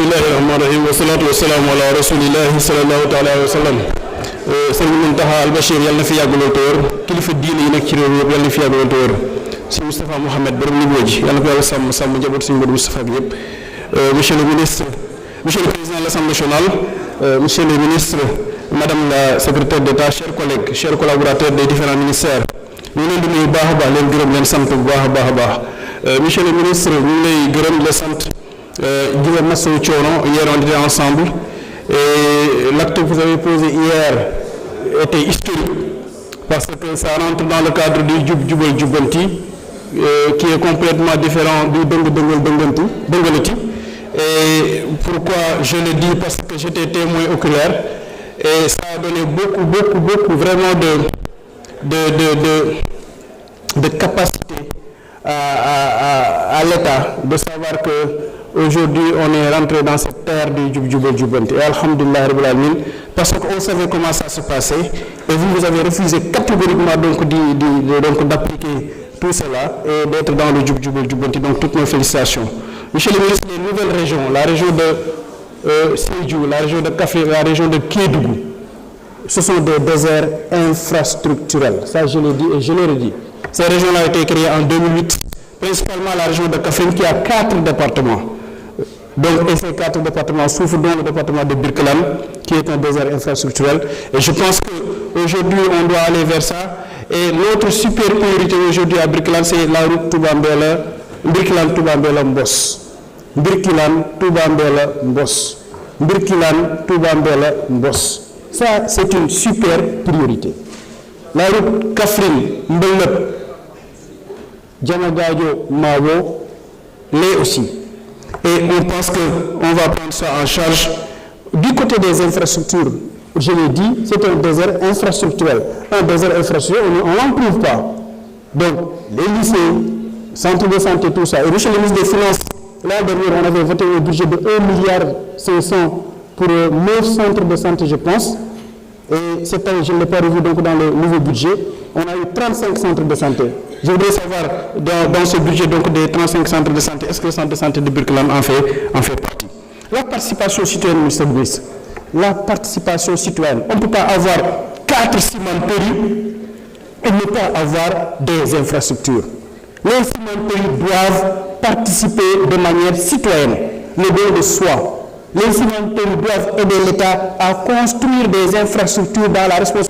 Bismillahirrahmanirrahim wa salatu wa salamu ala rasulillahi sallallahu ta'ala wa sallam. Sëriñ Mountakha Al Bachir yàlla na fi yàgg lool te wér kilifa diine yi nekk ci réew yëpp yàlla na fi yàgg lool te wér sëriñ Moustapha Mohamed borom niveau ji yàlla na ko yàlla sàmm njaboot sëriñ Modou Moustapha bi yëpp. Monsieur le ministre, monsieur le président de l'Assemblée nationale, monsieur le ministre, madame la secrétaire d'État, chers collègues, chers collaborateurs des différents ministères, ñu ngi leen di nuyu baax a baax leen gërëm leen sant bu baax a baax. Monsieur le ministre ñu ngi lay gërëm di la sant di la masawu coono hier on était ensemble et l'acte que vous avez posé hier était historique parce que ça rentre dans le cadre du jubal jubbanti qui est complètement différent du dëngalati. Et pourquoi je le dis? Parce que j'étais témoin oculaire et ça a donné beaucoup vraiment de capacité à l'État de savoir que aujourd'hui on est rentré dans cette terre du jubal jubbanti et alhamdulillah rabbil alamin parce qu'on savait comment ça se passait et vous avez refusé catégoriquement donc d'appliquer tout cela et d'être dans le jubal jubbanti, donc toutes nos félicitations. Monsieur le ministre, les nouvelles régions, la région de Sédhiou, la région de Kaffrine, la région de Kédougou, ce sont des déserts infrastructurels. Ça, je l'ai dit et je le redis. Ces régions-là ont été créées en 2008, principalement la région de Kaffrine qui a 4 départements. Donc, et ces 4 départements souffrent dont le département de Birkelane, qui est un désert infrastructurel. Et je pense qu'aujourd'hui, on doit aller vers ça. Et notre super priorité aujourd'hui à Birkelane, c'est la route Birkelane Touba Mbos. Birkelane Touba Mbos. Birkelane Touba Mbos. Ça, c'est une super priorité. La route Kaffrine, Mbelep, Diamagadio, Mawo, l'est aussi. Et on pense qu'on va prendre ça en charge. Du côté des infrastructures, je l'ai dit, c'est un désert infrastructurel. Un désert infrastructurel, on n'en trouve pas. Donc, les lycées, centres de santé, tout ça. Et monsieur le ministre des Finances, l'an dernier, on avait voté un budget de 1,5 milliard pour 9 centres de santé, je pense. Et cette année, je ne l'ai pas revu donc dans le nouveau budget. On a eu 35 centres de santé. Je voudrais savoir, dans ce budget donc, des 35 centres de santé, est-ce que le centre de santé de Birkelane en fait partie? La participation citoyenne, monsieur le ministre. La participation citoyenne. On ne peut pas avoir 4 cimenteries et ne pas avoir des infrastructures. Les cimenteries doivent participer de manière citoyenne, le don de soi. Les cimenteries doivent aider l'État à construire des infrastructures dans la responsabilité.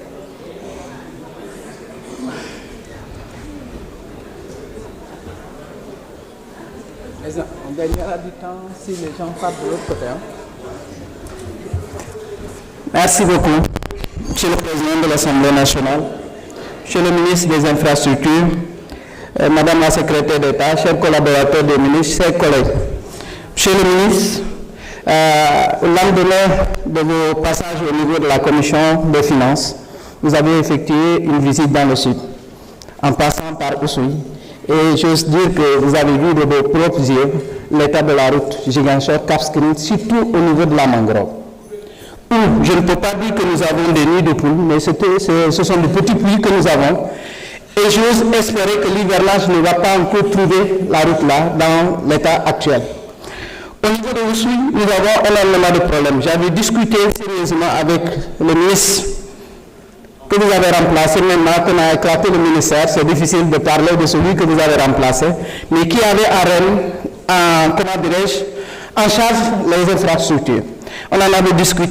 On gagnera du temps si les gens partent de l'autre côté. Merci beaucoup, Monsieur le Président de l'Assemblée nationale, Monsieur le ministre des Infrastructures, Madame la Secrétaire d'État, chers collaborateurs des ministres, chers collègues. Monsieur le ministre, lendemain de vos passages au niveau de la Commission des Finances, vous avez effectué une visite dans le sud, en passant par Oussouye. Et j'ose dire que vous avez vu de vos propres yeux l'état de la route Ziguinchor-Cap Skirring, surtout au niveau de la mangrove. Je ne peux pas dire que nous avons des nids de poules, mais ce sont des petits puits que nous avons. Et j'ose espérer que l'hivernage ne va pas encore trouver la route là, dans l'état actuel. Au niveau de Oussouye, nous avons énormément de problèmes. J'avais discuté sérieusement avec le ministre que vous avez remplacé. Maintenant qu'on a éclaté le ministère, c'est difficile de parler de celui que vous avez remplacé, mais qui avait en charge les infrastructures. On en avait discuté.